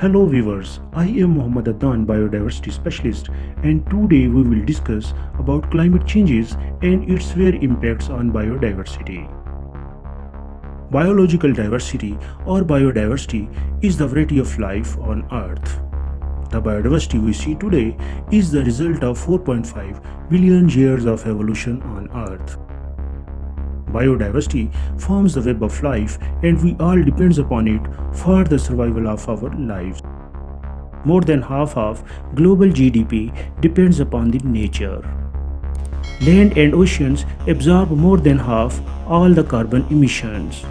Hello viewers, I am Muhammad Adnan, Biodiversity Specialist, and today we will discuss about climate changes and its severe impacts on biodiversity. Biological diversity or biodiversity is the variety of life on Earth. The biodiversity we see today is the result of 4.5 billion years of evolution on Earth. Biodiversity forms the web of life and we all depends upon it for the survival of our lives. More than half of global GDP depends upon the nature. Land and oceans absorb more than half all the carbon emissions.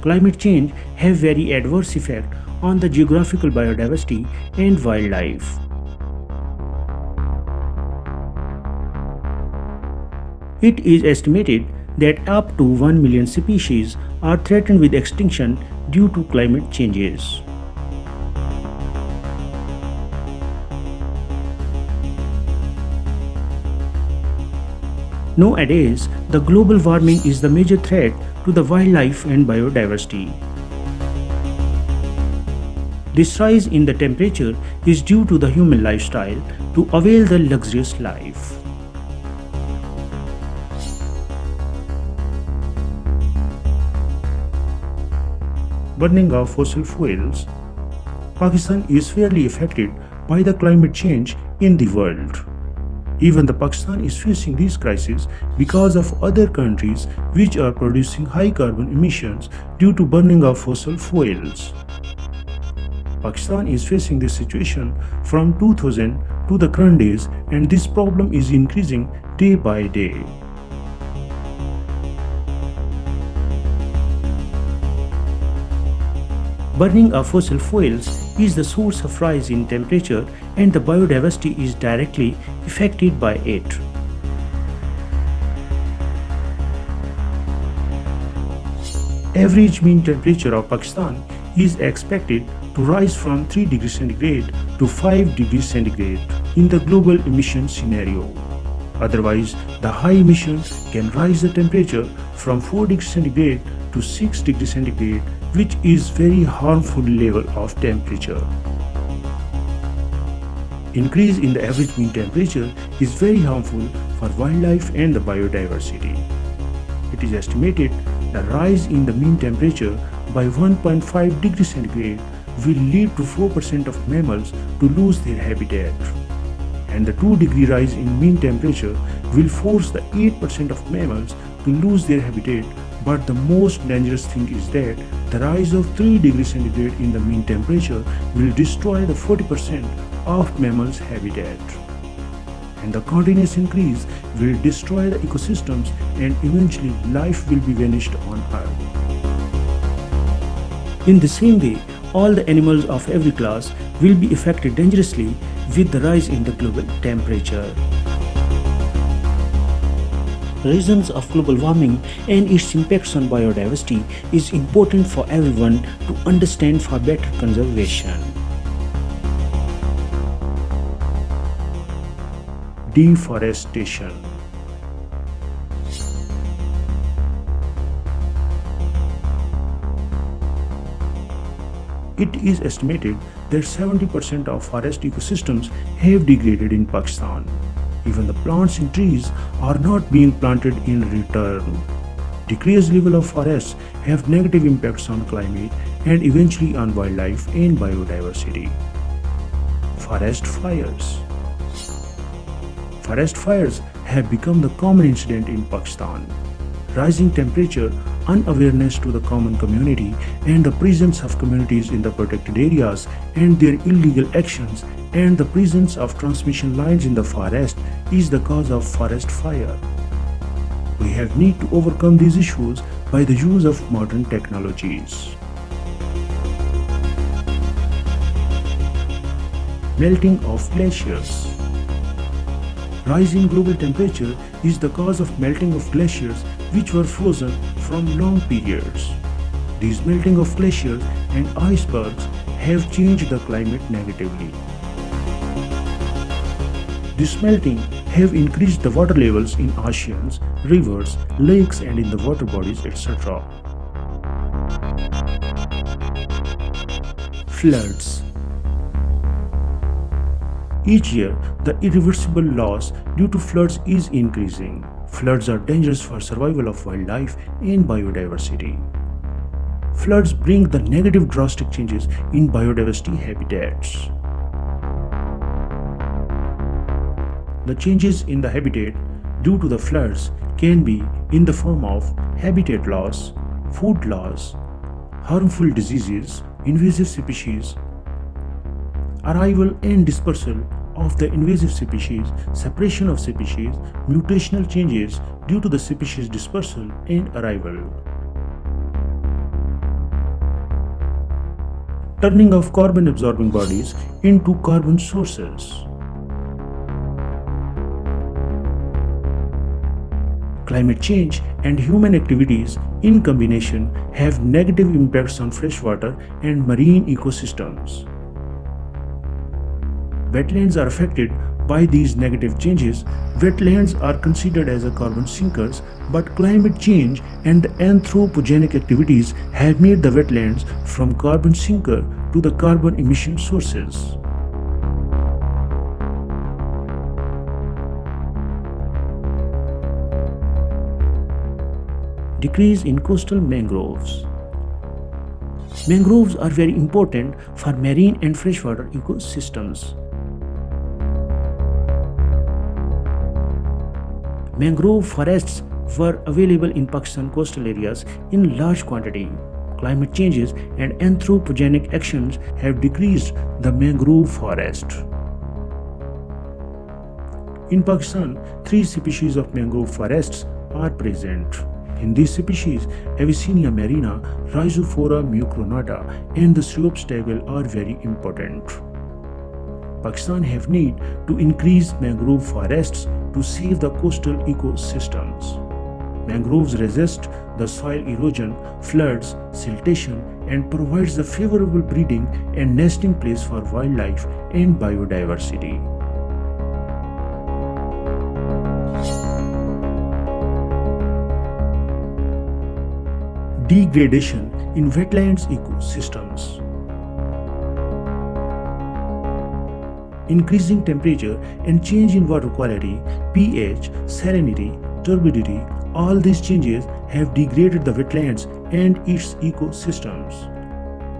Climate change have very adverse effect on the geographical biodiversity and wildlife. It is estimated that up to 1 million species are threatened with extinction due to climate changes. Nowadays, the global warming is the major threat to the wildlife and biodiversity. This rise in the temperature is due to the human lifestyle to avail the luxurious life. Burning of fossil fuels. Pakistan is fairly affected by the climate change in the world. Even the Pakistan is facing this crisis because of other countries which are producing high carbon emissions due to burning of fossil fuels. Pakistan is facing this situation from 2000 to the current days, and this problem is increasing day by day. Burning of fossil fuels is the source of rise in temperature and the biodiversity is directly affected by it. Average mean temperature of Pakistan is expected to rise from 3 degrees centigrade to 5 degrees centigrade in the global emission scenario. Otherwise, the high emissions can rise the temperature from 4 degrees centigrade to 6 degrees centigrade, which is very harmful level of temperature. Increase in the average mean temperature is very harmful for wildlife and the biodiversity. It is estimated the rise in the mean temperature by 1.5 degrees centigrade will lead to 4% of mammals to lose their habitat. And the 2-degree rise in mean temperature will force the 8% of mammals to lose their habitat. But the most dangerous thing is that the rise of 3 degrees centigrade in the mean temperature will destroy the 40% of mammals' habitat. And the continuous increase will destroy the ecosystems and eventually life will be vanished on Earth. In the same way, all the animals of every class will be affected dangerously with the rise in the global temperature. Reasons of global warming and its impacts on biodiversity is important for everyone to understand for better conservation. Deforestation. It is estimated that 70% of forest ecosystems have degraded in Pakistan. Even the plants and trees are not being planted in return. Decreased level of forests have negative impacts on climate and eventually on wildlife and biodiversity. Forest fires. Forest fires have become the common incident in Pakistan. Rising temperature, unawareness to the common community, and the presence of communities in the protected areas and their illegal actions and the presence of transmission lines in the forest is the cause of forest fire. We have need to overcome these issues by the use of modern technologies. Melting of glaciers. Rising global temperature is the cause of melting of glaciers which were frozen from long periods. These melting of glaciers and icebergs have changed the climate negatively. This melting have increased the water levels in oceans, rivers, lakes and in the water bodies, etc. Floods. Each year, the irreversible loss due to floods is increasing. Floods are dangerous for survival of wildlife and biodiversity. Floods bring the negative drastic changes in biodiversity habitats. The changes in the habitat due to the floods can be in the form of habitat loss, food loss, harmful diseases, invasive species, arrival and dispersal of the invasive species, separation of species, mutational changes due to the species dispersal and arrival. Turning of carbon absorbing bodies into carbon sources. Climate change and human activities in combination have negative impacts on freshwater and marine ecosystems. Wetlands are affected by these negative changes. Wetlands are considered as a carbon sinkers, but climate change and the anthropogenic activities have made the wetlands from carbon sinker to the carbon emission sources. Decrease in coastal mangroves. Mangroves are very important for marine and freshwater ecosystems. Mangrove forests were available in Pakistan coastal areas in large quantity. Climate changes and anthropogenic actions have decreased the mangrove forest. In Pakistan, 3 species of mangrove forests are present. In these species, Avicennia marina, Rhizophora mucronata, and the Slope stagel are very important. Pakistan have need to increase mangrove forests to save the coastal ecosystems. Mangroves resist the soil erosion, floods, siltation, and provides a favorable breeding and nesting place for wildlife and biodiversity. Degradation in wetlands ecosystems. Increasing temperature and change in water quality, pH, salinity, turbidity, all these changes have degraded the wetlands and its ecosystems.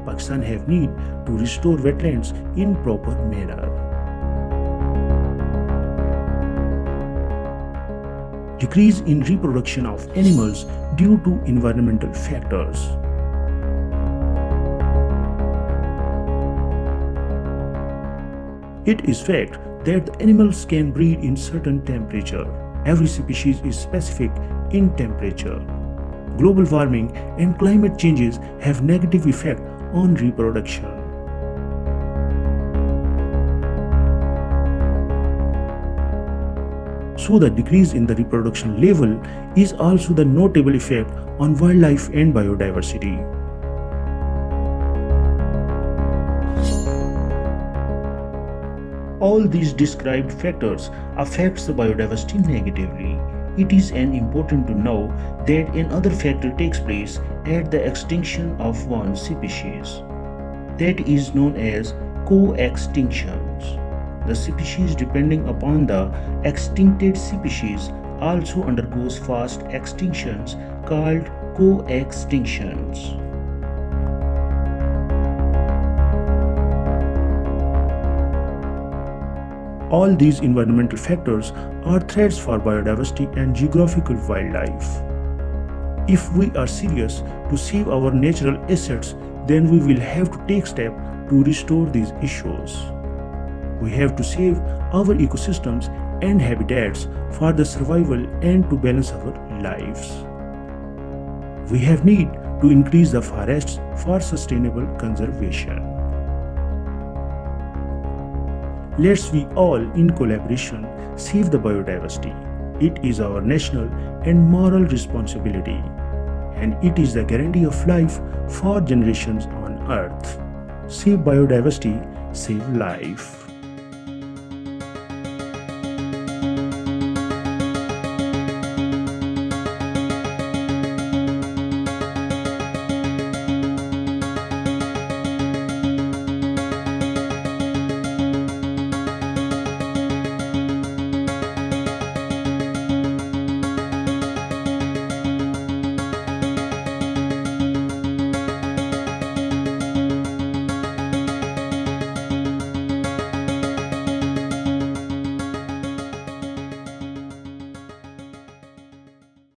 Pakistan have need to restore wetlands in proper manner. Decrease in reproduction of animals due to environmental factors. It is fact that the animals can breed in certain temperature. Every species is specific in temperature. Global warming and climate changes have negative effect on reproduction. So the decrease in the reproduction level is also the notable effect on wildlife and biodiversity. All these described factors affects the biodiversity negatively. It is important to know that another factor takes place at the extinction of one species. That is known as co-extinctions. The species depending upon the extincted species also undergoes fast extinctions called co-extinctions. All these environmental factors are threats for biodiversity and geographical wildlife. If we are serious to save our natural assets, then we will have to take steps to restore these issues. We have to save our ecosystems and habitats for the survival and to balance our lives. We have need to increase the forests for sustainable conservation. Let's we all in collaboration save the biodiversity. It is our national and moral responsibility, and it is the guarantee of life for generations on earth. Save biodiversity, save life.